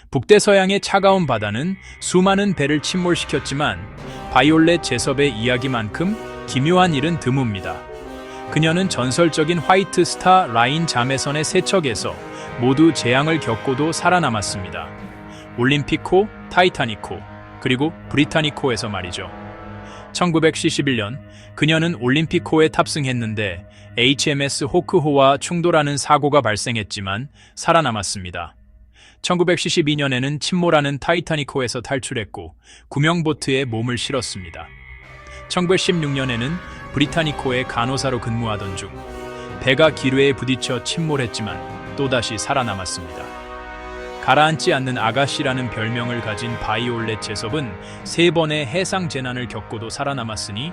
북대서양의 차가운 바다는 수많은 배를 침몰시켰지만 바이올렛 제섭의 이야기만큼 기묘한 일은 드뭅니다. 그녀는 전설적인 화이트 스타 라인 자매선의 세척에서 모두 재앙을 겪고도 살아남았습니다. 올림피코, 타이타니코, 그리고 브리타니코에서 말이죠. 1971년 그녀는 올림피코에 탑승했는데 HMS 호크호와 충돌하는 사고가 발생했지만 살아남았습니다. 1972년에는 침몰하는 타이타니코에서 탈출했고 구명보트에 몸을 실었습니다. 1916년에는 브리타니코의 간호사로 근무하던 중 배가 기뢰에 부딪혀 침몰했지만 또다시 살아남았습니다. 가라앉지 않는 아가씨라는 별명을 가진 바이올렛 제섭은 3번의 해상 재난을 겪고도 살아남았으니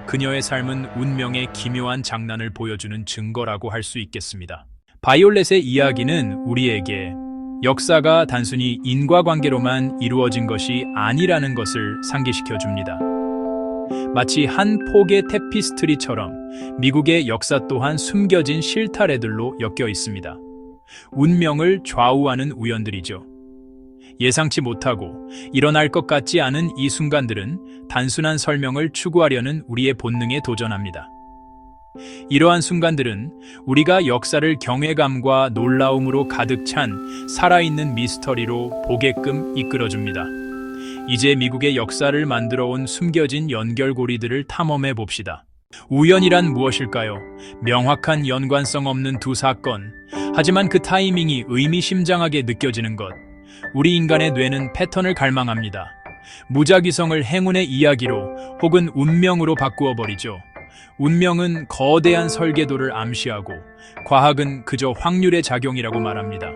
그녀의 삶은 운명의 기묘한 장난을 보여주는 증거라고 할 수 있겠습니다. 바이올렛의 이야기는 우리에게 역사가 단순히 인과관계로만 이루어진 것이 아니라는 것을 상기시켜 줍니다. 마치 한 폭의 테피스트리처럼 미국의 역사 또한 숨겨진 실타래들로 엮여 있습니다. 운명을 좌우하는 우연들이죠. 예상치 못하고 일어날 것 같지 않은 이 순간들은 단순한 설명을 추구하려는 우리의 본능에 도전합니다. 이러한 순간들은 우리가 역사를 경외감과 놀라움으로 가득 찬 살아있는 미스터리로 보게끔 이끌어줍니다. 이제 미국의 역사를 만들어온 숨겨진 연결고리들을 탐험해 봅시다. 우연이란 무엇일까요? 명확한 연관성 없는 두 사건. 하지만 그 타이밍이 의미심장하게 느껴지는 것. 우리 인간의 뇌는 패턴을 갈망합니다. 무작위성을 행운의 이야기로 혹은 운명으로 바꾸어 버리죠. 운명은 거대한 설계도를 암시하고 과학은 그저 확률의 작용이라고 말합니다.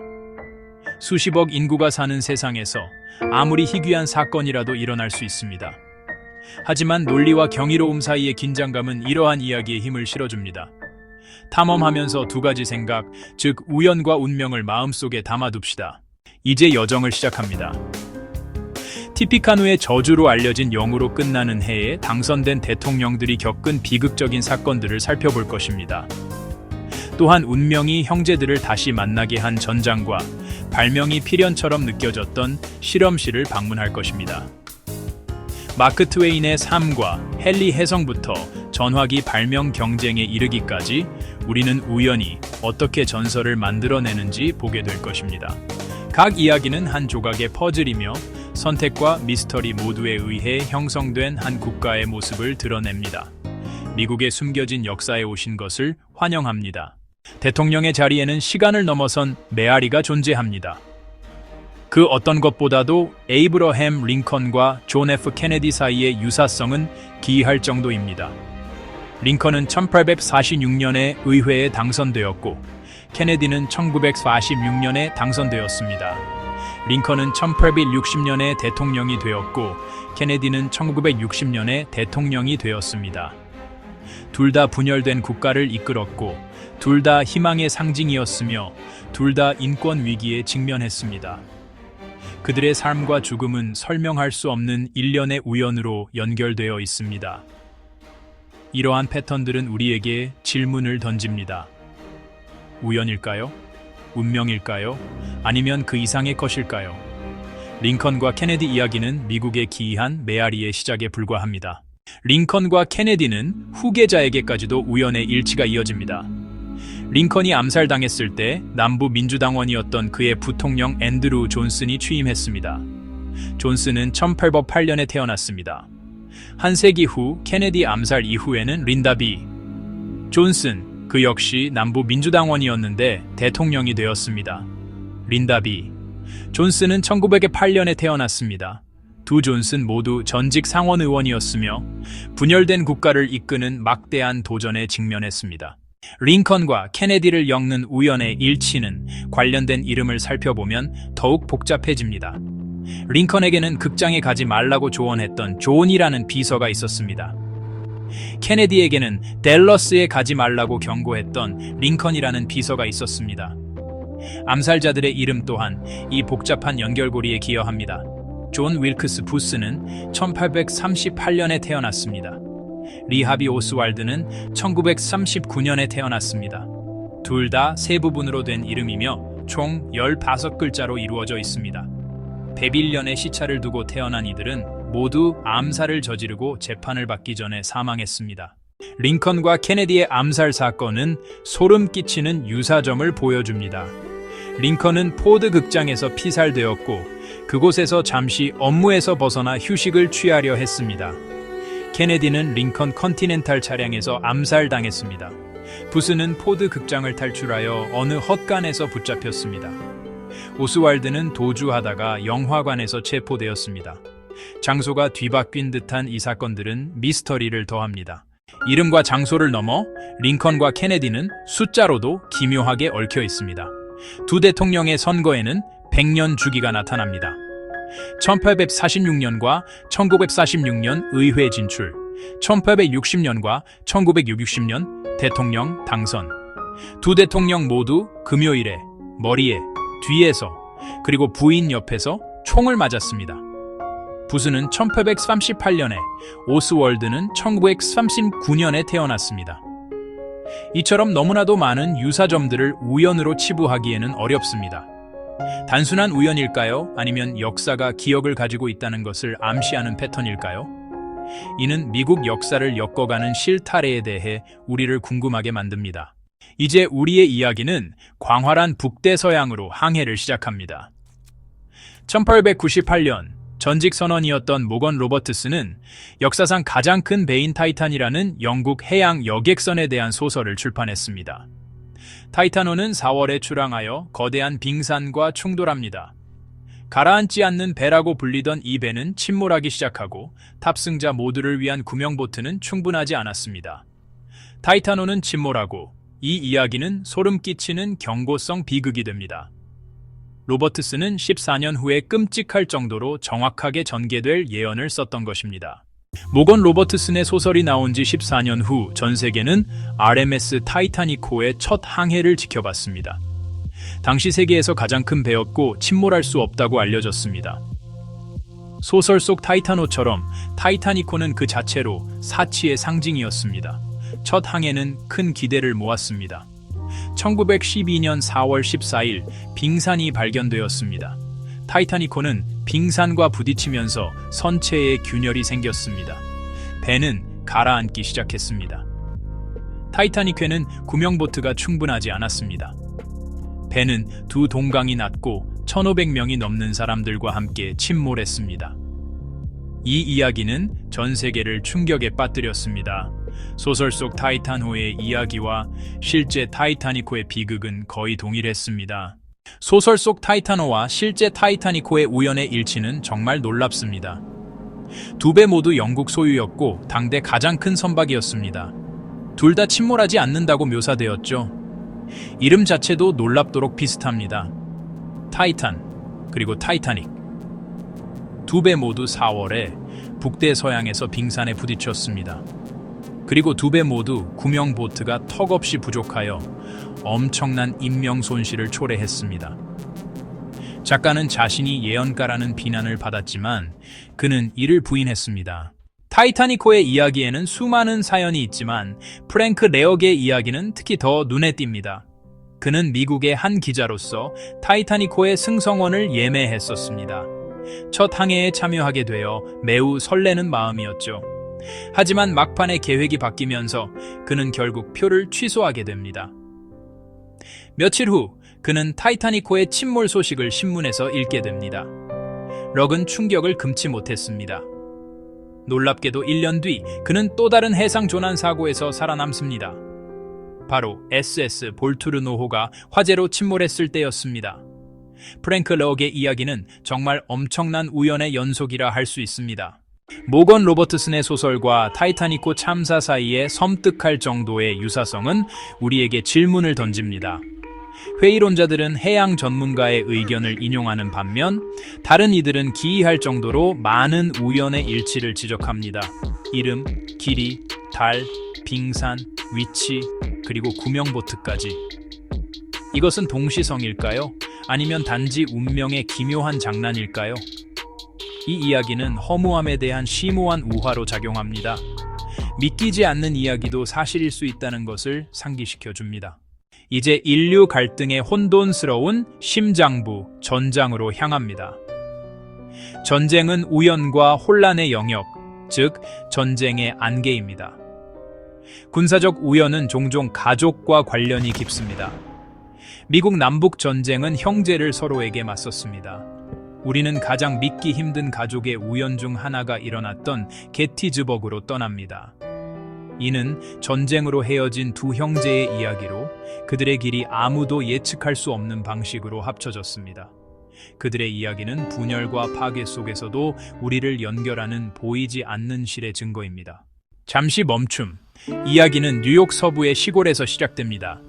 수십억 인구가 사는 세상에서 아무리 희귀한 사건이라도 일어날 수 있습니다. 하지만 논리와 경이로움 사이의 긴장감은 이러한 이야기에 힘을 실어줍니다. 탐험하면서 두 가지 생각, 즉 우연과 운명을 마음속에 담아둡시다. 이제 여정을 시작합니다. 티피카누의 저주로 알려진 영으로 끝나는 해에 당선된 대통령들이 겪은 비극적인 사건들을 살펴볼 것입니다. 또한 운명이 형제들을 다시 만나게 한 전장과 발명이 필연처럼 느껴졌던 실험실을 방문할 것입니다. 마크 트웨인의 삶과 헨리 해성부터 전화기 발명 경쟁에 이르기까지 우리는 우연히 어떻게 전설을 만들어내는지 보게 될 것입니다. 각 이야기는 한 조각의 퍼즐이며 선택과 미스터리 모두에 의해 형성된 한 국가의 모습을 드러냅니다. 미국의 숨겨진 역사에 오신 것을 환영합니다. 대통령의 자리에는 시간을 넘어선 메아리가 존재합니다. 그 어떤 것보다도 에이브러햄 링컨과 존 F 케네디 사이의 유사성은 기이할 정도입니다. 링컨은 1846년에 의회에 당선되었고 케네디는 1946년에 당선되었습니다. 링컨은 1860년에 대통령이 되었고 케네디는 1960년에 대통령이 되었습니다. 둘 다 분열된 국가를 이끌었고 둘 다 희망의 상징이었으며 둘 다 인권 위기에 직면했습니다. 그들의 삶과 죽음은 설명할 수 없는 일련의 우연으로 연결되어 있습니다. 이러한 패턴들은 우리에게 질문을 던집니다. 우연일까요? 운명일까요? 아니면 그 이상의 것일까요? 링컨과 케네디 이야기는 미국의 기이한 메아리의 시작에 불과합니다. 링컨과 케네디는 후계자에게까지도 우연의 일치가 이어집니다. 링컨이 암살당했을 때 남부 민주당원이었던 그의 부통령 앤드루 존슨이 취임했습니다. 존슨은 1808년에 태어났습니다. 한 세기 후 케네디 암살 이후에는 린다 B. 존슨, 그 역시 남부 민주당원이었는데 대통령이 되었습니다. 린다 B. 존슨은 1908년에 태어났습니다. 두 존슨 모두 전직 상원 의원이었으며 분열된 국가를 이끄는 막대한 도전에 직면했습니다. 링컨과 케네디를 엮는 우연의 일치는 관련된 이름을 살펴보면 더욱 복잡해집니다. 링컨에게는 극장에 가지 말라고 조언했던 존이라는 비서가 있었습니다. 케네디에게는 댈러스에 가지 말라고 경고했던 링컨이라는 비서가 있었습니다. 암살자들의 이름 또한 이 복잡한 연결고리에 기여합니다. 존 윌크스 부스는 1838년에 태어났습니다. 리하비 오스왈드는 1939년에 태어났습니다. 둘 다 세 부분으로 된 이름이며 총 15글자로 이루어져 있습니다. 101년의 시차를 두고 태어난 이들은 모두 암살을 저지르고 재판을 받기 전에 사망했습니다. 링컨과 케네디의 암살 사건은 소름 끼치는 유사점을 보여줍니다. 링컨은 포드 극장에서 피살되었고 그곳에서 잠시 업무에서 벗어나 휴식을 취하려 했습니다. 케네디는 링컨 컨티넨탈 차량에서 암살당했습니다. 부스는 포드 극장을 탈출하여 어느 헛간에서 붙잡혔습니다. 오스왈드는 도주하다가 영화관에서 체포되었습니다. 장소가 뒤바뀐 듯한 이 사건들은 미스터리를 더합니다. 이름과 장소를 넘어 링컨과 케네디는 숫자로도 기묘하게 얽혀 있습니다. 두 대통령의 선거에는 100년 주기가 나타납니다. 1846년과 1946년 의회 진출, 1860년과 1960년 대통령 당선. 두 대통령 모두 금요일에 머리에, 뒤에서, 그리고 부인 옆에서 총을 맞았습니다. 부스는 1838년에, 오스월드는 1939년에 태어났습니다. 이처럼 너무나도 많은 유사점들을 우연으로 치부하기에는 어렵습니다. 단순한 우연일까요? 아니면 역사가 기억을 가지고 있다는 것을 암시하는 패턴일까요? 이는 미국 역사를 엮어가는 실타래에 대해 우리를 궁금하게 만듭니다. 이제 우리의 이야기는 광활한 북대서양으로 항해를 시작합니다. 1898년 전직 선원이었던 모건 로버트스는 역사상 가장 큰 배인 타이탄이라는 영국 해양 여객선에 대한 소설을 출판했습니다. 타이타노는 4월에 출항하여 거대한 빙산과 충돌합니다. 가라앉지 않는 배라고 불리던 이 배는 침몰하기 시작하고 탑승자 모두를 위한 구명보트는 충분하지 않았습니다. 타이타노는 침몰하고 이 이야기는 소름 끼치는 경고성 비극이 됩니다. 로버트스는 14년 후에 끔찍할 정도로 정확하게 전개될 예언을 썼던 것입니다. 모건 로버트슨의 소설이 나온 지 14년 후 전 세계는 RMS 타이타니코의 첫 항해를 지켜봤습니다. 당시 세계에서 가장 큰 배였고 침몰할 수 없다고 알려졌습니다. 소설 속 타이타노처럼 타이타니코는 그 자체로 사치의 상징이었습니다. 첫 항해는 큰 기대를 모았습니다. 1912년 4월 14일 빙산이 발견되었습니다. 타이타니코는 빙산과 부딪히면서 선체에 균열이 생겼습니다. 배는 가라앉기 시작했습니다. 타이타닉회는 구명보트가 충분하지 않았습니다. 배는 두 동강이 났고 1,500명이 넘는 사람들과 함께 침몰했습니다. 이 이야기는 전 세계를 충격에 빠뜨렸습니다. 소설 속 타이탄호의 이야기와 실제 타이타니코의 비극은 거의 동일했습니다. 소설 속 타이타노와 실제 타이타니코의 우연의 일치는 정말 놀랍습니다. 두 배 모두 영국 소유였고 당대 가장 큰 선박이었습니다. 둘 다 침몰하지 않는다고 묘사되었죠. 이름 자체도 놀랍도록 비슷합니다. 타이탄, 그리고 타이타닉. 두 배 모두 4월에 북대서양에서 빙산에 부딪혔습니다. 그리고 두 배 모두 구명보트가 턱없이 부족하여 엄청난 인명 손실을 초래했습니다. 작가는 자신이 예언가라는 비난을 받았지만 그는 이를 부인했습니다. 타이타니코의 이야기에는 수많은 사연이 있지만 프랭크 레어의 이야기는 특히 더 눈에 띕니다. 그는 미국의 한 기자로서 타이타니코의 승성원을 예매했었습니다. 첫 항해에 참여하게 되어 매우 설레는 마음이었죠. 하지만 막판에 계획이 바뀌면서 그는 결국 표를 취소하게 됩니다. 며칠 후 그는 타이타니코의 침몰 소식을 신문에서 읽게 됩니다. 럭은 충격을 금치 못했습니다. 놀랍게도 1년 뒤 그는 또 다른 해상 조난 사고에서 살아남습니다. 바로 SS 볼투르노호가 화재로 침몰했을 때였습니다. 프랭크 러그의 이야기는 정말 엄청난 우연의 연속이라 할 수 있습니다. 모건 로버트슨의 소설과 타이타니코 참사 사이에 섬뜩할 정도의 유사성은 우리에게 질문을 던집니다. 회의론자들은 해양 전문가의 의견을 인용하는 반면 다른 이들은 기이할 정도로 많은 우연의 일치를 지적합니다. 이름, 길이, 달, 빙산, 위치, 그리고 구명보트까지. 이것은 동시성일까요? 아니면 단지 운명의 기묘한 장난일까요? 이 이야기는 허무함에 대한 심오한 우화로 작용합니다. 믿기지 않는 이야기도 사실일 수 있다는 것을 상기시켜줍니다. 이제 인류 갈등의 혼돈스러운 심장부 전장으로 향합니다. 전쟁은 우연과 혼란의 영역, 즉 전쟁의 안개입니다. 군사적 우연은 종종 가족과 관련이 깊습니다. 미국 남북 전쟁은 형제를 서로에게 맞섰습니다. 우리는 가장 믿기 힘든 가족의 우연 중 하나가 일어났던 게티즈버그로 떠납니다. 이는 전쟁으로 헤어진 두 형제의 이야기로 그들의 길이 아무도 예측할 수 없는 방식으로 합쳐졌습니다. 그들의 이야기는 분열과 파괴 속에서도 우리를 연결하는 보이지 않는 실의 증거입니다. 잠시 멈춤. 이야기는 뉴욕 서부의 시골에서 시작됩니다.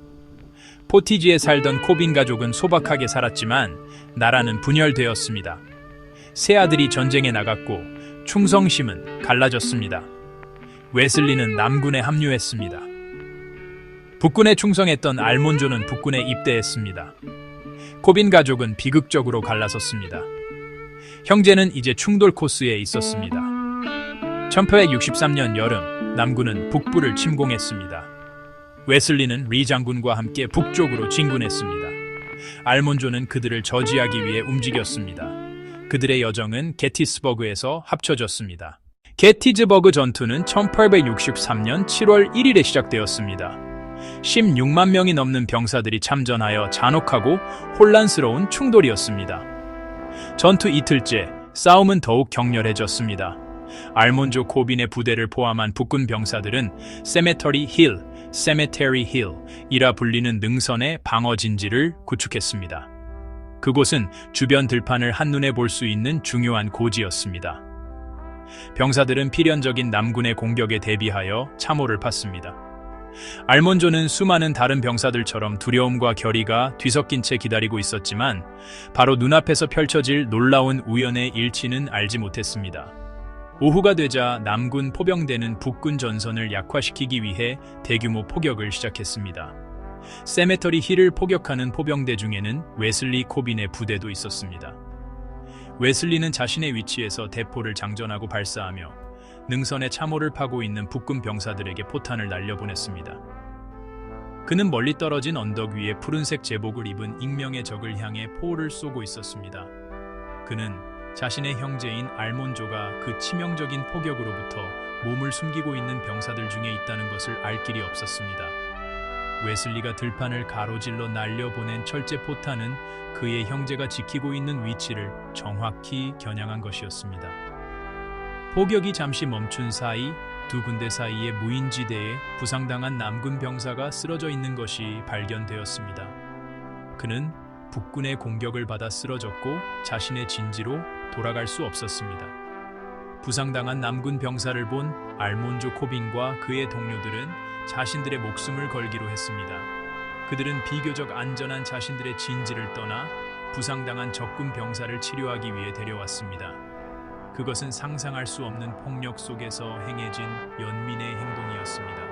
포티지에 살던 코빈 가족은 소박하게 살았지만 나라는 분열되었습니다. 세 아들이 전쟁에 나갔고 충성심은 갈라졌습니다. 웨슬리는 남군에 합류했습니다. 북군에 충성했던 알몬조는 북군에 입대했습니다. 코빈 가족은 비극적으로 갈라섰습니다. 형제는 이제 충돌 코스에 있었습니다. 1863년 여름, 남군은 북부를 침공했습니다. 웨슬리는 리 장군과 함께 북쪽으로 진군했습니다. 알몬조는 그들을 저지하기 위해 움직였습니다. 그들의 여정은 게티스버그에서 합쳐졌습니다. 게티즈버그 전투는 1863년 7월 1일에 시작되었습니다. 16만 명이 넘는 병사들이 참전하여 잔혹하고 혼란스러운 충돌이었습니다. 전투 이틀째, 싸움은 더욱 격렬해졌습니다. 알몬조 코빈의 부대를 포함한 북군 병사들은 세메터리 힐이라 불리는 능선의 방어 진지를 구축했습니다. 그곳은 주변 들판을 한눈에 볼 수 있는 중요한 고지였습니다. 병사들은 필연적인 남군의 공격에 대비하여 참호를 팠습니다. 알몬조는 수많은 다른 병사들처럼 두려움과 결의가 뒤섞인 채 기다리고 있었지만 바로 눈앞에서 펼쳐질 놀라운 우연의 일치는 알지 못했습니다. 오후가 되자 남군 포병대는 북군 전선을 약화시키기 위해 대규모 포격을 시작했습니다. 세메터리 힐을 포격하는 포병대 중에는 웨슬리 코빈의 부대도 있었습니다. 웨슬리는 자신의 위치에서 대포를 장전하고 발사하며 능선에 참호를 파고 있는 북군 병사들에게 포탄을 날려보냈습니다. 그는 멀리 떨어진 언덕 위에 푸른색 제복을 입은 익명의 적을 향해 포를 쏘고 있었습니다. 그는 자신의 형제인 알몬조가 그 치명적인 포격으로부터 몸을 숨기고 있는 병사들 중에 있다는 것을 알 길이 없었습니다. 웨슬리가 들판을 가로질러 날려보낸 철제 포탄은 그의 형제가 지키고 있는 위치를 정확히 겨냥한 것이었습니다. 포격이 잠시 멈춘 사이 두 군대 사이의 무인지대에 부상당한 남군 병사가 쓰러져 있는 것이 발견되었습니다. 그는 북군의 공격을 받아 쓰러졌고 자신의 진지로 돌아갈 수 없었습니다. 부상당한 남군 병사를 본 알몬조 코빈과 그의 동료들은 자신들의 목숨을 걸기로 했습니다. 그들은 비교적 안전한 자신들의 진지를 떠나 부상당한 적군 병사를 치료하기 위해 데려왔습니다. 그것은 상상할 수 없는 폭력 속에서 행해진 연민의 행동이었습니다.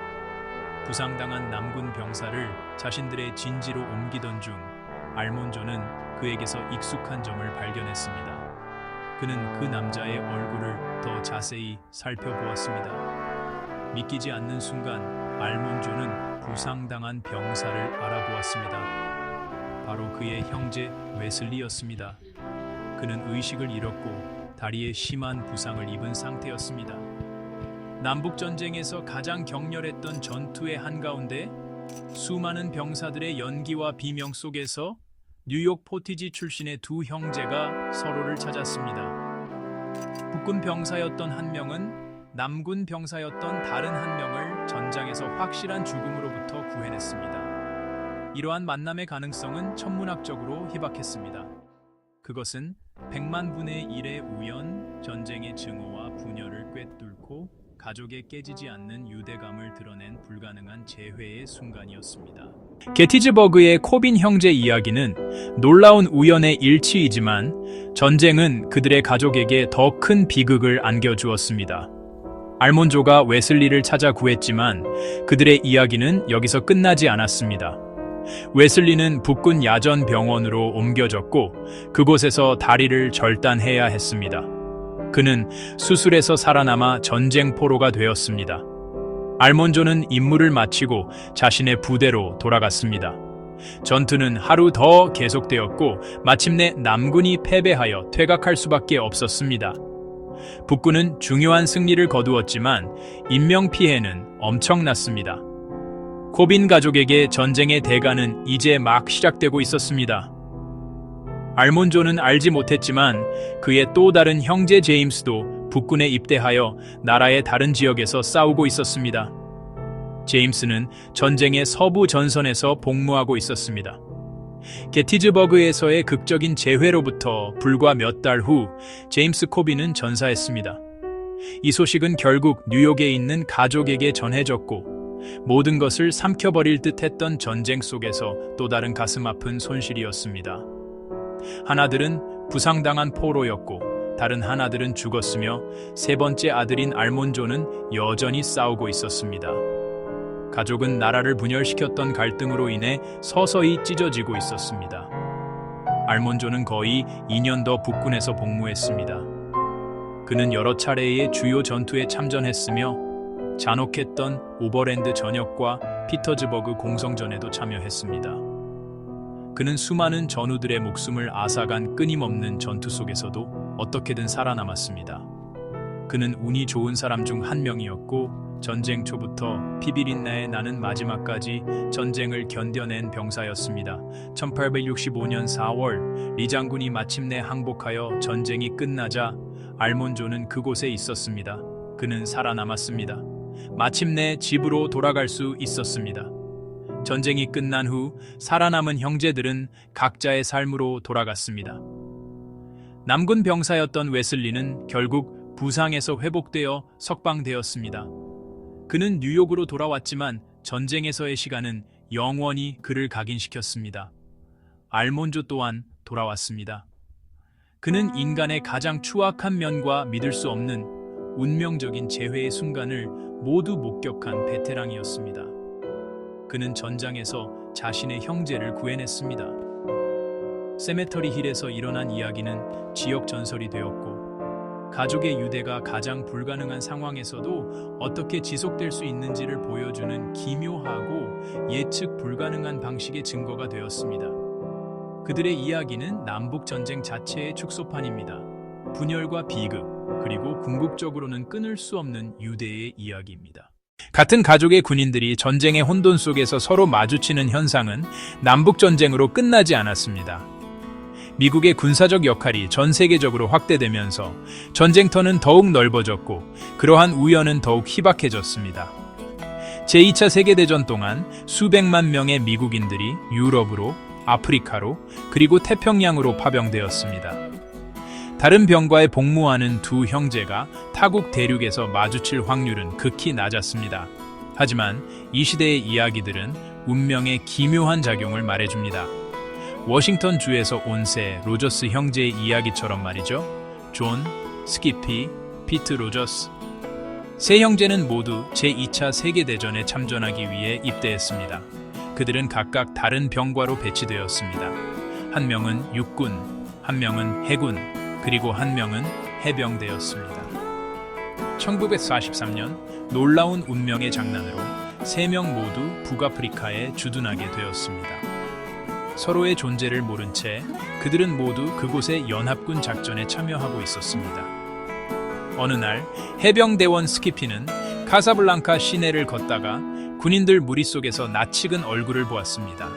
부상당한 남군 병사를 자신들의 진지로 옮기던 중 알몬조는 그에게서 익숙한 점을 발견했습니다. 그는 그 남자의 얼굴을 더 자세히 살펴보았습니다. 믿기지 않는 순간 알몬조는 부상당한 병사를 알아보았습니다. 바로 그의 형제 웨슬리였습니다. 그는 의식을 잃었고 다리에 심한 부상을 입은 상태였습니다. 남북전쟁에서 가장 격렬했던 전투의 한가운데 수많은 병사들의 연기와 비명 속에서 뉴욕 포티지 출신의 두 형제가 서로를 찾았습니다. 북군 병사였던 한 명은 남군 병사였던 다른 한 명을 전장에서 확실한 죽음으로부터 구해냈습니다. 이러한 만남의 가능성은 천문학적으로 희박했습니다. 그것은 100만 분의 1의 우연, 전쟁의 증오와 분열을 꿰뚫고 가족에 깨지지 않는 유대감을 드러낸 불가능한 재회의 순간이었습니다. 게티즈버그의 코빈 형제 이야기는 놀라운 우연의 일치이지만 전쟁은 그들의 가족에게 더 큰 비극을 안겨주었습니다. 알몬조가 웨슬리를 찾아 구했지만 그들의 이야기는 여기서 끝나지 않았습니다. 웨슬리는 북군 야전 병원으로 옮겨졌고 그곳에서 다리를 절단해야 했습니다. 그는 수술에서 살아남아 전쟁 포로가 되었습니다. 알몬조는 임무를 마치고 자신의 부대로 돌아갔습니다. 전투는 하루 더 계속되었고 마침내 남군이 패배하여 퇴각할 수밖에 없었습니다. 북군은 중요한 승리를 거두었지만 인명피해는 엄청났습니다. 코빈 가족에게 전쟁의 대가는 이제 막 시작되고 있었습니다. 알몬조는 알지 못했지만 그의 또 다른 형제 제임스도 북군에 입대하여 나라의 다른 지역에서 싸우고 있었습니다. 제임스는 전쟁의 서부 전선에서 복무하고 있었습니다. 게티즈버그에서의 극적인 재회로부터 불과 몇 달 후 제임스 코빈은 전사했습니다. 이 소식은 결국 뉴욕에 있는 가족에게 전해졌고 모든 것을 삼켜버릴 듯 했던 전쟁 속에서 또 다른 가슴 아픈 손실이었습니다. 하나들은 부상당한 포로였고 다른 하나들은 죽었으며 세 번째 아들인 알몬조는 여전히 싸우고 있었습니다. 가족은 나라를 분열시켰던 갈등으로 인해 서서히 찢어지고 있었습니다. 알몬조는 거의 2년 더 북군에서 복무했습니다. 그는 여러 차례의 주요 전투에 참전했으며 잔혹했던 오버랜드 전역과 피터즈버그 공성전에도 참여했습니다. 그는 수많은 전우들의 목숨을 앗아간 끊임없는 전투 속에서도 어떻게든 살아남았습니다. 그는 운이 좋은 사람 중 한 명이었고 전쟁 초부터 피비린내에 나는 마지막까지 전쟁을 견뎌낸 병사였습니다. 1865년 4월 리 장군이 마침내 항복하여 전쟁이 끝나자 알몬조는 그곳에 있었습니다. 그는 살아남았습니다. 마침내 집으로 돌아갈 수 있었습니다. 전쟁이 끝난 후 살아남은 형제들은 각자의 삶으로 돌아갔습니다. 남군 병사였던 웨슬리는 결국 부상에서 회복되어 석방되었습니다. 그는 뉴욕으로 돌아왔지만 전쟁에서의 시간은 영원히 그를 각인시켰습니다. 알몬조 또한 돌아왔습니다. 그는 인간의 가장 추악한 면과 믿을 수 없는 운명적인 재회의 순간을 모두 목격한 베테랑이었습니다. 그는 전장에서 자신의 형제를 구해냈습니다. 세메터리 힐에서 일어난 이야기는 지역 전설이 되었고 가족의 유대가 가장 불가능한 상황에서도 어떻게 지속될 수 있는지를 보여주는 기묘하고 예측 불가능한 방식의 증거가 되었습니다. 그들의 이야기는 남북전쟁 자체의 축소판입니다. 분열과 비극, 그리고 궁극적으로는 끊을 수 없는 유대의 이야기입니다. 같은 가족의 군인들이 전쟁의 혼돈 속에서 서로 마주치는 현상은 남북전쟁으로 끝나지 않았습니다. 미국의 군사적 역할이 전 세계적으로 확대되면서 전쟁터는 더욱 넓어졌고 그러한 우연은 더욱 희박해졌습니다. 제2차 세계대전 동안 수백만 명의 미국인들이 유럽으로, 아프리카로, 그리고 태평양으로 파병되었습니다. 다른 병과에 복무하는 두 형제가 타국 대륙에서 마주칠 확률은 극히 낮았습니다. 하지만 이 시대의 이야기들은 운명의 기묘한 작용을 말해줍니다. 워싱턴 주에서 온 세 로저스 형제의 이야기처럼 말이죠. 존, 스키피, 피트 로저스. 세 형제는 모두 제2차 세계대전에 참전하기 위해 입대했습니다. 그들은 각각 다른 병과로 배치되었습니다. 한 명은 육군, 한 명은 해군, 그리고 한 명은 해병대였습니다. 1943년 놀라운 운명의 장난으로 3명 모두 북아프리카에 주둔하게 되었습니다. 서로의 존재를 모른 채 그들은 모두 그곳의 연합군 작전에 참여하고 있었습니다. 어느 날 해병대원 스키피는 카사블랑카 시내를 걷다가 군인들 무리 속에서 낯익은 얼굴을 보았습니다.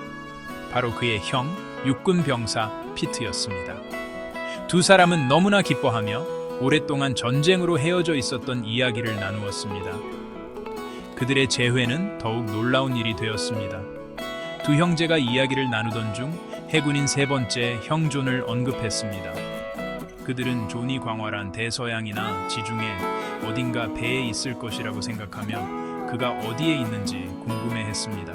바로 그의 형, 육군 병사 피트였습니다. 두 사람은 너무나 기뻐하며 오랫동안 전쟁으로 헤어져 있었던 이야기를 나누었습니다. 그들의 재회는 더욱 놀라운 일이 되었습니다. 두 형제가 이야기를 나누던 중 해군인 세 번째 형 존을 언급했습니다. 그들은 존이 광활한 대서양이나 지중해 어딘가 배에 있을 것이라고 생각하며 그가 어디에 있는지 궁금해했습니다.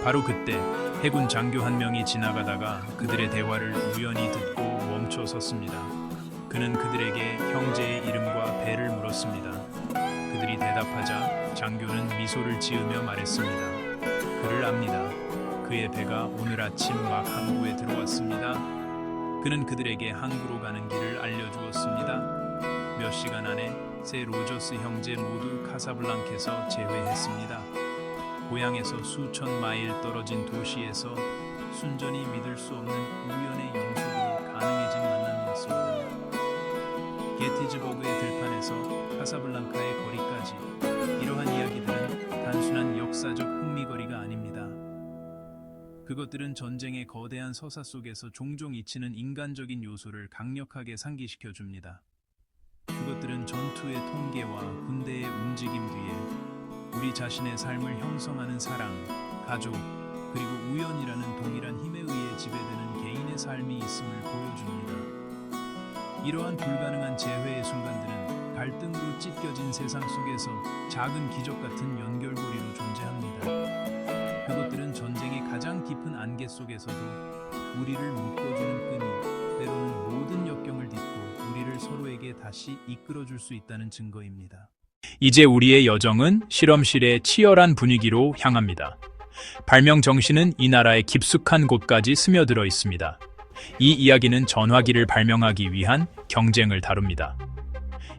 바로 그때 해군 장교 한 명이 지나가다가 그들의 대화를 우연히 듣고 멈춰 섰습니다. 그는 그들에게 형제의 이름과 배를 물었습니다. 그들이 대답하자 장교는 미소를 지으며 말했습니다. 그를 압니다. 그의 배가 오늘 아침 막 항구에 들어왔습니다. 그는 그들에게 항구로 가는 길을 알려주었습니다. 몇 시간 안에 세 로저스 형제 모두 카사블랑카에서 재회했습니다. 고향에서 수천 마일 떨어진 도시에서 순전히 믿을 수 없는 우연의 연속으로 가능해진 만남이었습니다. 게티즈버그의 들판에서 카사블랑카의 거리까지, 이러한 이야기들은 단순한 역사적 흥미거리가 아닙니다. 그것들은 전쟁의 거대한 서사 속에서 종종 잊히는 인간적인 요소를 강력하게 상기시켜 줍니다. 그것들은 전투의 통계와 군대의 움직임 뒤에 우리 자신의 삶을 형성하는 사랑, 가족, 그리고 우연이라는 동일한 힘에 의해 지배되는 개인의 삶이 있음을 보여줍니다. 이러한 불가능한 재회의 순간들은 갈등으로 찢겨진 세상 속에서 작은 기적 같은 연결고리로 존재합니다. 그것들은 전쟁의 가장 깊은 안개 속에서도 우리를 묶어주는 끈이, 때로는 모든 역경을 딛고 우리를 서로에게 다시 이끌어줄 수 있다는 증거입니다. 이제 우리의 여정은 실험실의 치열한 분위기로 향합니다. 발명 정신은 이 나라의 깊숙한 곳까지 스며들어 있습니다. 이 이야기는 전화기를 발명하기 위한 경쟁을 다룹니다.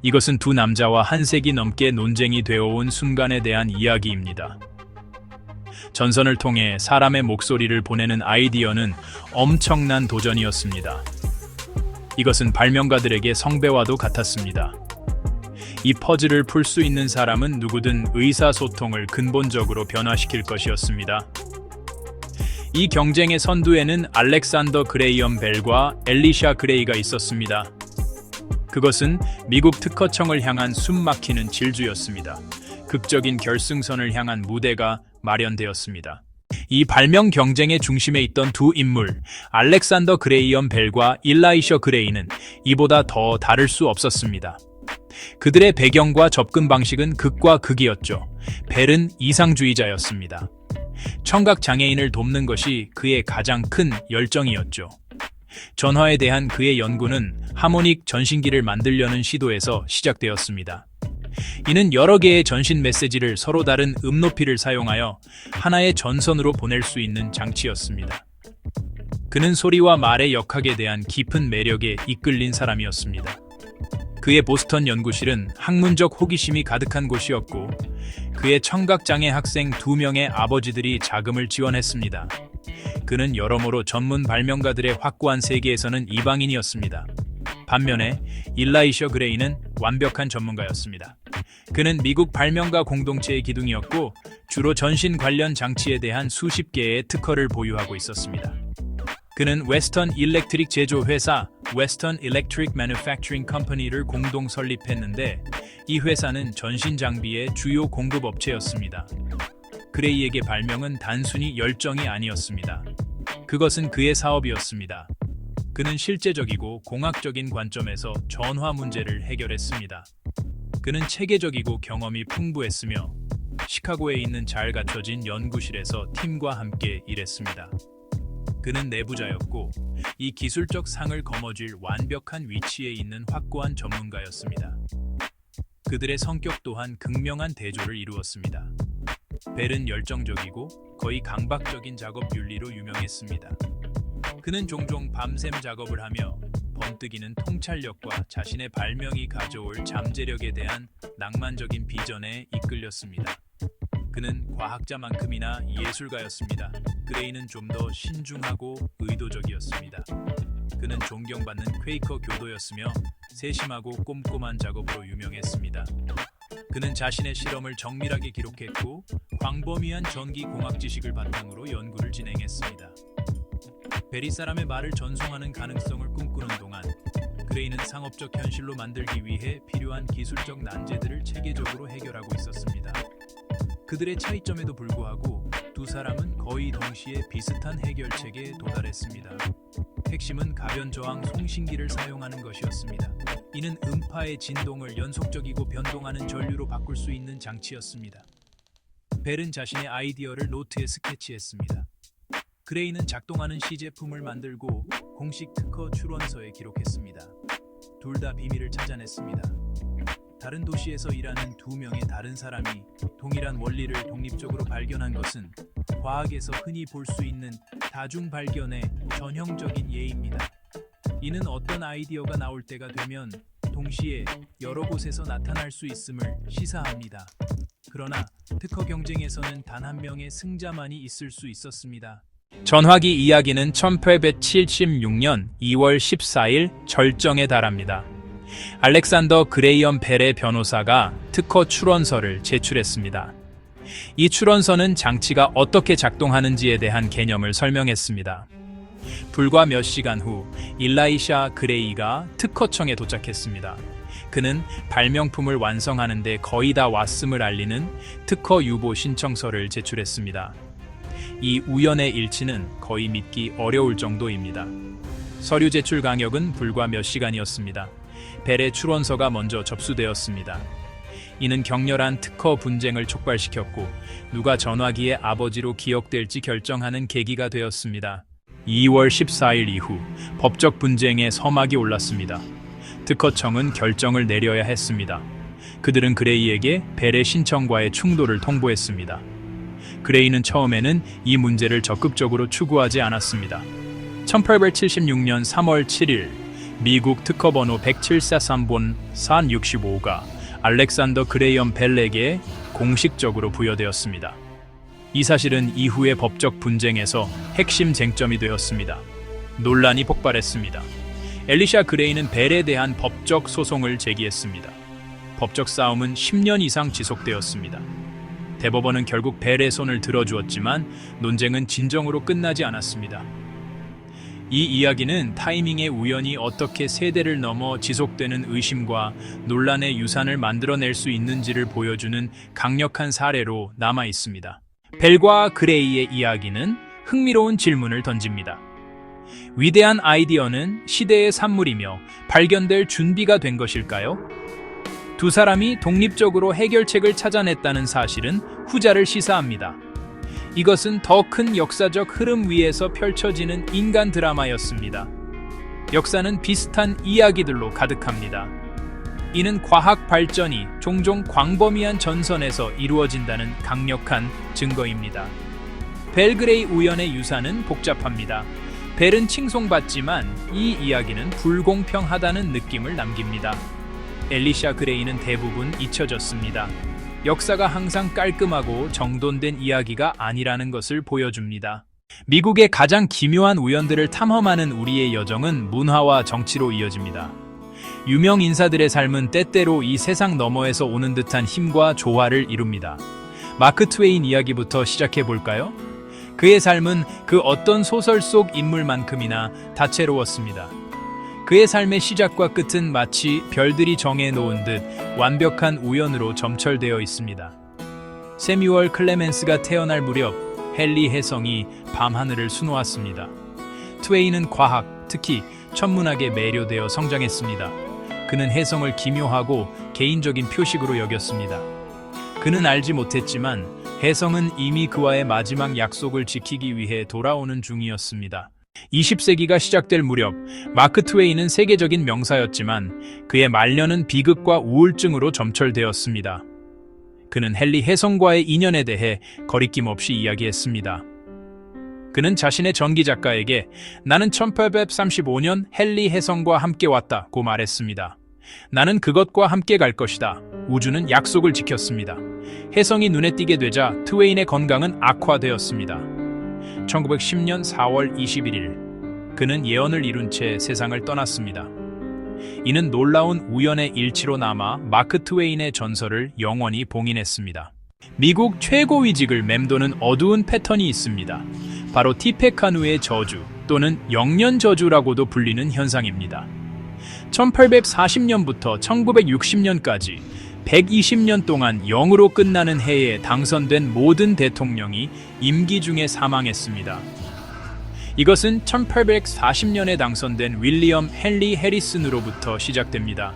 이것은 두 남자와 한 세기 넘게 논쟁이 되어온 순간에 대한 이야기입니다. 전선을 통해 사람의 목소리를 보내는 아이디어는 엄청난 도전이었습니다. 이것은 발명가들에게 성배와도 같았습니다. 이 퍼즐을 풀 수 있는 사람은 누구든 의사소통을 근본적으로 변화시킬 것이었습니다. 이 경쟁의 선두에는 알렉산더 그레이엄 벨과 엘리샤 그레이가 있었습니다. 그것은 미국 특허청을 향한 숨막히는 질주였습니다. 극적인 결승선을 향한 무대가 마련되었습니다. 이 발명 경쟁의 중심에 있던 두 인물, 알렉산더 그레이엄 벨과 일라이셔 그레이는 이보다 더 다를 수 없었습니다. 그들의 배경과 접근 방식은 극과 극이었죠. 벨은 이상주의자였습니다. 청각 장애인을 돕는 것이 그의 가장 큰 열정이었죠. 전화에 대한 그의 연구는 하모닉 전신기를 만들려는 시도에서 시작되었습니다. 이는 여러 개의 전신 메시지를 서로 다른 음높이를 사용하여 하나의 전선으로 보낼 수 있는 장치였습니다. 그는 소리와 말의 역학에 대한 깊은 매력에 이끌린 사람이었습니다. 그의 보스턴 연구실은 학문적 호기심이 가득한 곳이었고, 그의 청각장애 학생 2명의 아버지들이 자금을 지원했습니다. 그는 여러모로 전문 발명가들의 확고한 세계에서는 이방인이었습니다. 반면에 일라이셔 그레이는 완벽한 전문가였습니다. 그는 미국 발명가 공동체의 기둥이었고, 주로 전신 관련 장치에 대한 수십 개의 특허를 보유하고 있었습니다. 그는 웨스턴 일렉트릭 제조 회사 웨스턴 일렉트릭 매뉴팩처링 컴퍼니를 공동 설립했는데, 이 회사는 전신 장비의 주요 공급업체였습니다. 그레이에게 발명은 단순히 열정이 아니었습니다. 그것은 그의 사업이었습니다. 그는 실제적이고 공학적인 관점에서 전화 문제를 해결했습니다. 그는 체계적이고 경험이 풍부했으며 시카고에 있는 잘 갖춰진 연구실에서 팀과 함께 일했습니다. 그는 내부자였고, 이 기술적 상을 거머쥘 완벽한 위치에 있는 확고한 전문가였습니다. 그들의 성격 또한 극명한 대조를 이루었습니다. 벨은 열정적이고 거의 강박적인 작업 윤리로 유명했습니다. 그는 종종 밤샘 작업을 하며 번뜩이는 통찰력과 자신의 발명이 가져올 잠재력에 대한 낭만적인 비전에 이끌렸습니다. 그는 과학자만큼이나 예술가였습니다. 그레이는 좀 더 신중하고 의도적이었습니다. 그는 존경받는 퀘이커 교도였으며 세심하고 꼼꼼한 작업으로 유명했습니다. 그는 자신의 실험을 정밀하게 기록했고, 광범위한 전기공학 지식을 바탕으로 연구를 진행했습니다. 벨이 사람의 말을 전송하는 가능성을 꿈꾸는 동안, 그레이는 상업적 현실로 만들기 위해 필요한 기술적 난제들을 체계적으로 해결하고 있었습니다. 그들의 차이점에도 불구하고 두 사람은 거의 동시에 비슷한 해결책에 도달했습니다. 핵심은 가변 저항 송신기를 사용하는 것이었습니다. 이는 음파의 진동을 연속적이고 변동하는 전류로 바꿀 수 있는 장치였습니다. 벨은 자신의 아이디어를 노트에 스케치했습니다. 그레이는 작동하는 시제품을 만들고 공식 특허 출원서에 기록했습니다. 둘 다 비밀을 찾아냈습니다. 다른 도시에서 일하는 두 명의 다른 사람이 동일한 원리를 독립적으로 발견한 것은 과학에서 흔히 볼 수 있는 다중 발견의 전형적인 예입니다. 이는 어떤 아이디어가 나올 때가 되면 동시에 여러 곳에서 나타날 수 있음을 시사합니다. 그러나 특허 경쟁에서는 단 한 명의 승자만이 있을 수 있었습니다. 전화기 이야기는 1876년 2월 14일 절정에 달합니다. 알렉산더 그레이엄 벨의 변호사가 특허 출원서를 제출했습니다. 이 출원서는 장치가 어떻게 작동하는지에 대한 개념을 설명했습니다. 불과 몇 시간 후 일라이샤 그레이가 특허청에 도착했습니다. 그는 발명품을 완성하는 데 거의 다 왔음을 알리는 특허 유보 신청서를 제출했습니다. 이 우연의 일치는 거의 믿기 어려울 정도입니다. 서류 제출 간격은 불과 몇 시간이었습니다. 벨의 출원서가 먼저 접수되었습니다. 이는 격렬한 특허 분쟁을 촉발시켰고 누가 전화기의 아버지로 기억될지 결정하는 계기가 되었습니다. 2월 14일 이후 법적 분쟁의 서막이 올랐습니다. 특허청은 결정을 내려야 했습니다. 그들은 그레이에게 벨의 신청과의 충돌을 통보했습니다. 그레이는 처음에는 이 문제를 적극적으로 추구하지 않았습니다. 1876년 3월 7일 미국 특허번호 10743번 465가 알렉산더 그레이엄 벨에게 공식적으로 부여되었습니다. 이 사실은 이후의 법적 분쟁에서 핵심 쟁점이 되었습니다. 논란이 폭발했습니다. 엘리샤 그레이는 벨에 대한 법적 소송을 제기했습니다. 법적 싸움은 10년 이상 지속되었습니다. 대법원은 결국 벨의 손을 들어주었지만 논쟁은 진정으로 끝나지 않았습니다. 이 이야기는 타이밍의 우연이 어떻게 세대를 넘어 지속되는 의심과 논란의 유산을 만들어낼 수 있는지를 보여주는 강력한 사례로 남아 있습니다. 벨과 그레이의 이야기는 흥미로운 질문을 던집니다. 위대한 아이디어는 시대의 산물이며 발견될 준비가 된 것일까요? 두 사람이 독립적으로 해결책을 찾아냈다는 사실은 후자를 시사합니다. 이것은 더 큰 역사적 흐름 위에서 펼쳐지는 인간 드라마였습니다. 역사는 비슷한 이야기들로 가득합니다. 이는 과학 발전이 종종 광범위한 전선에서 이루어진다는 강력한 증거입니다. 벨 그레이 우연의 유산은 복잡합니다. 벨은 칭송받지만 이 이야기는 불공평하다는 느낌을 남깁니다. 엘리샤 그레이는 대부분 잊혀졌습니다. 역사가 항상 깔끔하고 정돈된 이야기가 아니라는 것을 보여줍니다. 미국의 가장 기묘한 우연들을 탐험하는 우리의 여정은 문화와 정치로 이어집니다. 유명 인사들의 삶은 때때로 이 세상 너머에서 오는 듯한 힘과 조화를 이룹니다. 마크 트웨인 이야기부터 시작해 볼까요? 그의 삶은 그 어떤 소설 속 인물만큼이나 다채로웠습니다. 그의 삶의 시작과 끝은 마치 별들이 정해놓은 듯 완벽한 우연으로 점철되어 있습니다. 세뮤얼 클레멘스가 태어날 무렵 헨리 해성이 밤하늘을 수놓았습니다. 트웨인은 과학, 특히 천문학에 매료되어 성장했습니다. 그는 해성을 기묘하고 개인적인 표식으로 여겼습니다. 그는 알지 못했지만 해성은 이미 그와의 마지막 약속을 지키기 위해 돌아오는 중이었습니다. 20세기가 시작될 무렵 마크 트웨인은 세계적인 명사였지만 그의 말년은 비극과 우울증으로 점철되었습니다. 그는 헨리 해성과의 인연에 대해 거리낌 없이 이야기했습니다. 그는 자신의 전기 작가에게 나는 1835년 헨리 해성과 함께 왔다고 말했습니다. 나는 그것과 함께 갈 것이다. 우주는 약속을 지켰습니다. 해성이 눈에 띄게 되자 트웨인의 건강은 악화되었습니다. 1910년 4월 21일 그는 예언을 이룬 채 세상을 떠났습니다. 이는 놀라운 우연의 일치로 남아 마크 트웨인의 전설을 영원히 봉인했습니다. 미국 최고위직을 맴도는 어두운 패턴이 있습니다. 바로 티페카누의 저주 또는 영년저주라고도 불리는 현상입니다. 1840년부터 1960년까지 120년 동안 0으로 끝나는 해에 당선된 모든 대통령이 임기 중에 사망했습니다. 이것은 1840년에 당선된 윌리엄 헨리 해리슨으로부터 시작됩니다.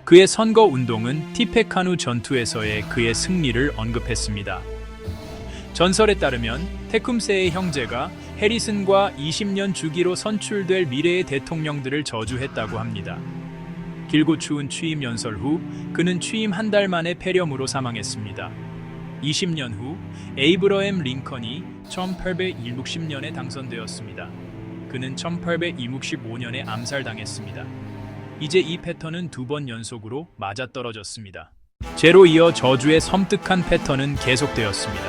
그의 선거 운동은 티페카누 전투에서의 그의 승리를 언급했습니다. 전설에 따르면 테쿰세의 형제가 해리슨과 20년 주기로 선출될 미래의 대통령들을 저주했다고 합니다. 길고 추운 취임 연설 후 그는 취임 한 달 만에 폐렴으로 사망했습니다. 20년 후 에이브러햄 링컨이 1860년에 당선되었습니다. 그는 1865년에 암살당했습니다. 이제 이 패턴은 2번 연속으로 맞아떨어졌습니다. 제로 이어 저주의 섬뜩한 패턴은 계속되었습니다.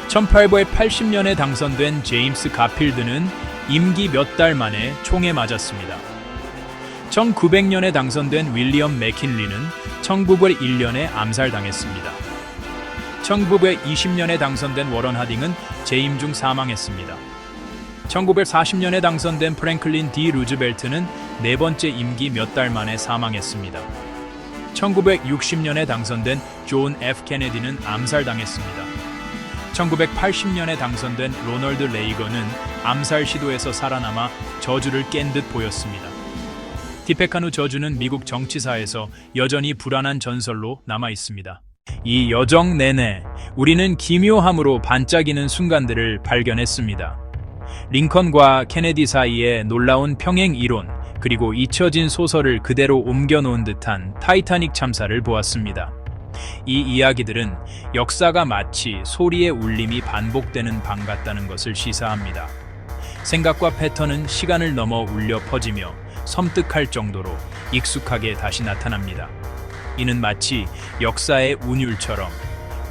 1880년에 당선된 제임스 가필드는 임기 몇 달 만에 총에 맞았습니다. 1900년에 당선된 윌리엄 맥킨리는 1901년에 암살당했습니다. 1920년에 당선된 워런 하딩은 재임 중 사망했습니다. 1940년에 당선된 프랭클린 D 루즈벨트는 네 번째 임기 몇 달 만에 사망했습니다. 1960년에 당선된 존 F 케네디는 암살당했습니다. 1980년에 당선된 로널드 레이건은 암살 시도에서 살아남아 저주를 깬 듯 보였습니다. 티페카누 저주는 미국 정치사에서 여전히 불안한 전설로 남아 있습니다. 이 여정 내내 우리는 기묘함으로 반짝이는 순간들을 발견했습니다. 링컨과 케네디 사이의 놀라운 평행 이론, 그리고 잊혀진 소설을 그대로 옮겨놓은 듯한 타이타닉 참사를 보았습니다. 이 이야기들은 역사가 마치 소리의 울림이 반복되는 방 같다는 것을 시사합니다. 생각과 패턴은 시간을 넘어 울려 퍼지며 섬뜩할 정도로 익숙하게 다시 나타납니다. 이는 마치 역사의 운율처럼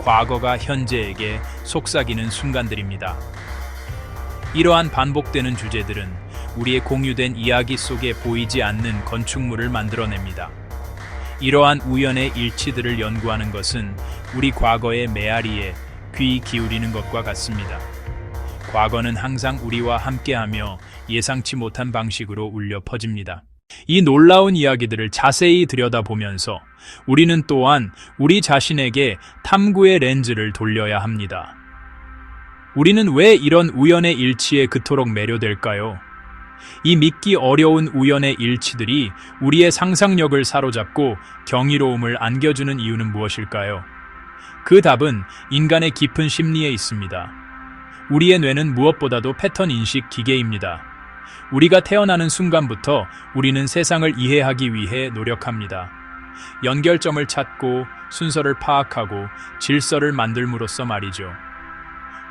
과거가 현재에게 속삭이는 순간들입니다. 이러한 반복되는 주제들은 우리의 공유된 이야기 속에 보이지 않는 건축물을 만들어냅니다. 이러한 우연의 일치들을 연구하는 것은 우리 과거의 메아리에 귀 기울이는 것과 같습니다. 과거는 항상 우리와 함께하며 예상치 못한 방식으로 울려 퍼집니다. 이 놀라운 이야기들을 자세히 들여다보면서 우리는 또한 우리 자신에게 탐구의 렌즈를 돌려야 합니다. 우리는 왜 이런 우연의 일치에 그토록 매료될까요? 이 믿기 어려운 우연의 일치들이 우리의 상상력을 사로잡고 경이로움을 안겨주는 이유는 무엇일까요? 그 답은 인간의 깊은 심리에 있습니다. 우리의 뇌는 무엇보다도 패턴 인식 기계입니다. 우리가 태어나는 순간부터 우리는 세상을 이해하기 위해 노력합니다. 연결점을 찾고 순서를 파악하고 질서를 만들므로써 말이죠.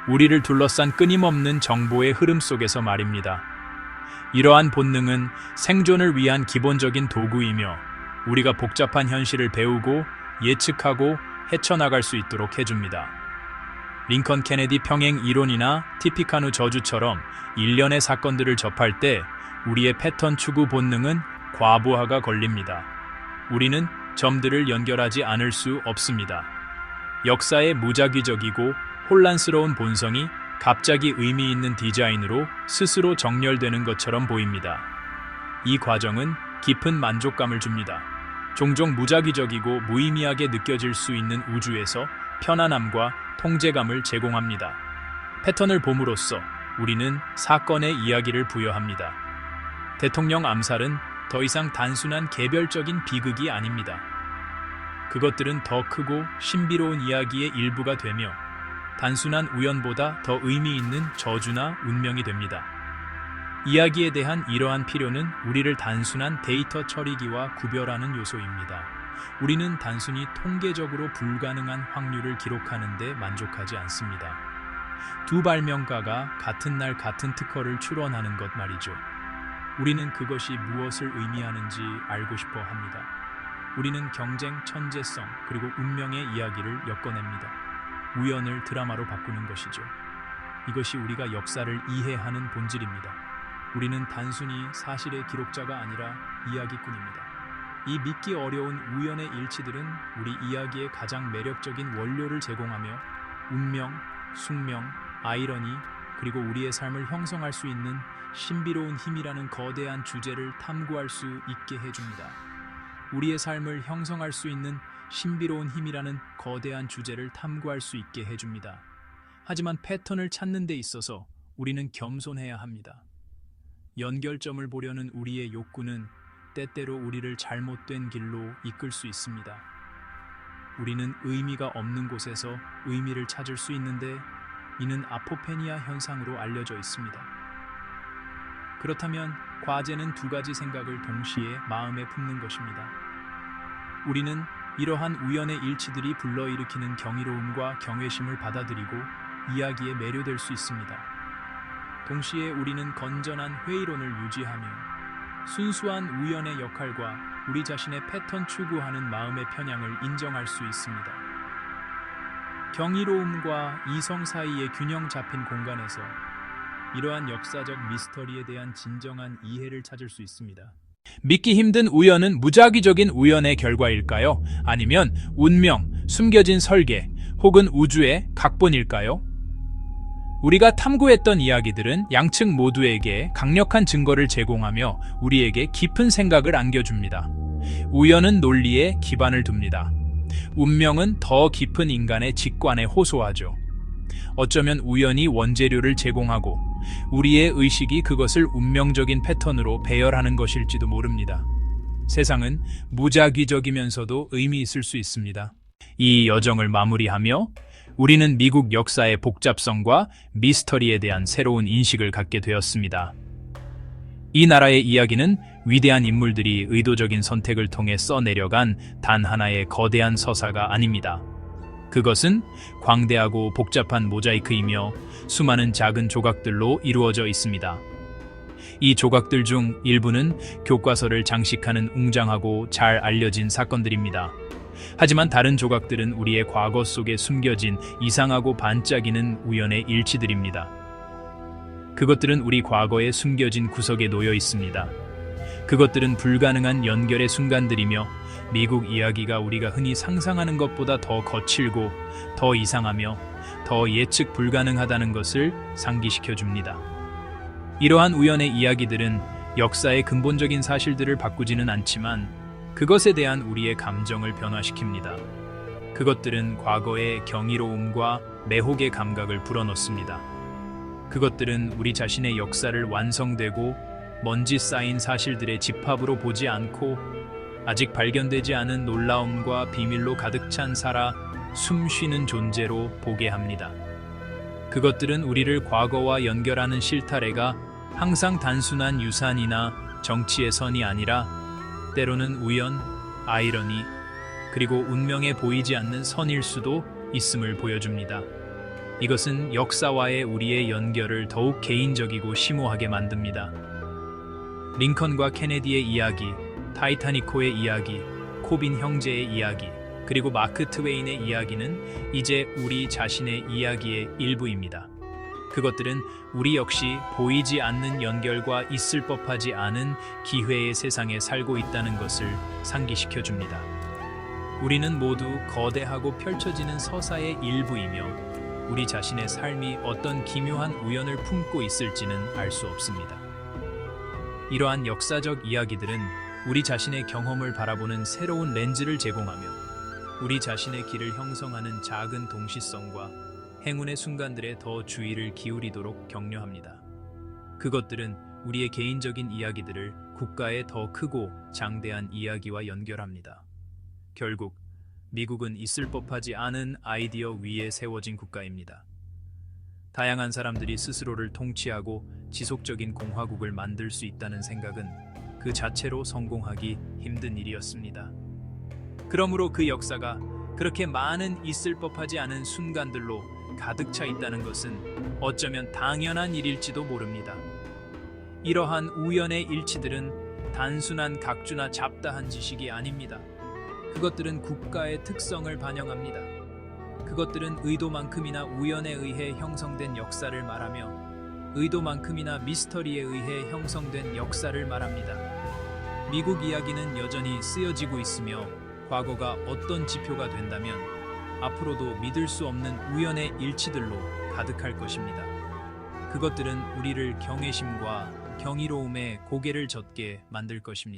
우리를 둘러싼 끊임없는 정보의 흐름 속에서 말입니다. 이러한 본능은 생존을 위한 기본적인 도구이며 우리가 복잡한 현실을 배우고 예측하고 헤쳐나갈 수 있도록 해줍니다. 링컨 케네디 평행 이론이나 티피카누 저주처럼 일련의 사건들을 접할 때 우리의 패턴 추구 본능은 과부하가 걸립니다. 우리는 점들을 연결하지 않을 수 없습니다. 역사의 무작위적이고 혼란스러운 본성이 갑자기 의미 있는 디자인으로 스스로 정렬되는 것처럼 보입니다. 이 과정은 깊은 만족감을 줍니다. 종종 무작위적이고 무의미하게 느껴질 수 있는 우주에서 편안함과 통제감을 제공합니다. 패턴을 봄으로써 우리는 사건의 이야기를 부여합니다. 대통령 암살은 더 이상 단순한 개별적인 비극이 아닙니다. 그것들은 더 크고 신비로운 이야기의 일부가 되며 단순한 우연보다 더 의미 있는 저주나 운명이 됩니다. 이야기에 대한 이러한 필요는 우리를 단순한 데이터 처리기와 구별하는 요소입니다. 우리는 단순히 통계적으로 불가능한 확률을 기록하는 데 만족하지 않습니다. 두 발명가가 같은 날 같은 특허를 출원하는 것 말이죠. 우리는 그것이 무엇을 의미하는지 알고 싶어 합니다. 우리는 경쟁, 천재성, 그리고 운명의 이야기를 엮어냅니다. 우연을 드라마로 바꾸는 것이죠. 이것이 우리가 역사를 이해하는 본질입니다. 우리는 단순히 사실의 기록자가 아니라 이야기꾼입니다. 이 믿기 어려운 우연의 일치들은 우리 이야기의 가장 매력적인 원료를 제공하며 운명, 숙명, 아이러니, 그리고 우리의 삶을 형성할 수 있는 신비로운 힘이라는 거대한 주제를 탐구할 수 있게 해줍니다. 우리의 삶을 형성할 수 있는 신비로운 힘이라는 거대한 주제를 탐구할 수 있게 해줍니다. 하지만 패턴을 찾는 데 있어서 우리는 겸손해야 합니다. 연결점을 보려는 우리의 욕구는 때때로 우리를 잘못된 길로 이끌 수 있습니다. 우리는 의미가 없는 곳에서 의미를 찾을 수 있는데 이는 아포페니아 현상으로 알려져 있습니다. 그렇다면 과제는 두 가지 생각을 동시에 마음에 품는 것입니다. 우리는 이러한 우연의 일치들이 불러일으키는 경이로움과 경외심을 받아들이고 이야기에 매료될 수 있습니다. 동시에 우리는 건전한 회의론을 유지하며 순수한 우연의 역할과 우리 자신의 패턴 추구하는 마음의 편향을 인정할 수 있습니다. 경이로움과 이성 사이의 균형 잡힌 공간에서 이러한 역사적 미스터리에 대한 진정한 이해를 찾을 수 있습니다. 믿기 힘든 우연은 무작위적인 우연의 결과일까요? 아니면 운명, 숨겨진 설계, 혹은 우주의 각본일까요? 우리가 탐구했던 이야기들은 양측 모두에게 강력한 증거를 제공하며 우리에게 깊은 생각을 안겨줍니다. 우연은 논리에 기반을 둡니다. 운명은 더 깊은 인간의 직관에 호소하죠. 어쩌면 우연이 원재료를 제공하고 우리의 의식이 그것을 운명적인 패턴으로 배열하는 것일지도 모릅니다. 세상은 무작위적이면서도 의미 있을 수 있습니다. 이 여정을 마무리하며 우리는 미국 역사의 복잡성과 미스터리에 대한 새로운 인식을 갖게 되었습니다. 이 나라의 이야기는 위대한 인물들이 의도적인 선택을 통해 써내려간 단 하나의 거대한 서사가 아닙니다. 그것은 광대하고 복잡한 모자이크이며 수많은 작은 조각들로 이루어져 있습니다. 이 조각들 중 일부는 교과서를 장식하는 웅장하고 잘 알려진 사건들입니다. 하지만 다른 조각들은 우리의 과거 속에 숨겨진 이상하고 반짝이는 우연의 일치들입니다. 그것들은 우리 과거에 숨겨진 구석에 놓여 있습니다. 그것들은 불가능한 연결의 순간들이며 미국 이야기가 우리가 흔히 상상하는 것보다 더 거칠고 더 이상하며 더 예측 불가능하다는 것을 상기시켜 줍니다. 이러한 우연의 이야기들은 역사의 근본적인 사실들을 바꾸지는 않지만 그것에 대한 우리의 감정을 변화시킵니다. 그것들은 과거의 경이로움과 매혹의 감각을 불어넣습니다. 그것들은 우리 자신의 역사를 완성되고 먼지 쌓인 사실들의 집합으로 보지 않고 아직 발견되지 않은 놀라움과 비밀로 가득 찬 살아 숨쉬는 존재로 보게 합니다. 그것들은 우리를 과거와 연결하는 실타래가 항상 단순한 유산이나 정치의 선이 아니라 때로는 우연, 아이러니, 그리고 운명에 보이지 않는 선일 수도 있음을 보여줍니다. 이것은 역사와의 우리의 연결을 더욱 개인적이고 심오하게 만듭니다. 링컨과 케네디의 이야기, 타이타니코의 이야기, 코빈 형제의 이야기, 그리고 마크 트웨인의 이야기는 이제 우리 자신의 이야기의 일부입니다. 그것들은 우리 역시 보이지 않는 연결과 있을 법하지 않은 기회의 세상에 살고 있다는 것을 상기시켜 줍니다. 우리는 모두 거대하고 펼쳐지는 서사의 일부이며 우리 자신의 삶이 어떤 기묘한 우연을 품고 있을지는 알 수 없습니다. 이러한 역사적 이야기들은 우리 자신의 경험을 바라보는 새로운 렌즈를 제공하며 우리 자신의 길을 형성하는 작은 동시성과 행운의 순간들에 더 주의를 기울이도록 격려합니다. 그것들은 우리의 개인적인 이야기들을 국가의 더 크고 장대한 이야기와 연결합니다. 결국 미국은 있을 법하지 않은 아이디어 위에 세워진 국가입니다. 다양한 사람들이 스스로를 통치하고 지속적인 공화국을 만들 수 있다는 생각은 그 자체로 성공하기 힘든 일이었습니다. 그러므로 그 역사가 그렇게 많은 있을 법하지 않은 순간들로 가득 차 있다는 것은 어쩌면 당연한 일일지도 모릅니다. 이러한 우연의 일치들은 단순한 각주나 잡다한 지식이 아닙니다. 그것들은 국가의 특성을 반영합니다. 그것들은 의도만큼이나 우연에 의해 형성된 역사를 말하며 의도만큼이나 미스터리에 의해 형성된 역사를 말합니다. 미국 이야기는 여전히 쓰여지고 있으며 과거가 어떤 지표가 된다면 앞으로도 믿을 수 없는 우연의 일치들로 가득할 것입니다. 그것들은 우리를 경외심과 경이로움에 고개를 젓게 만들 것입니다.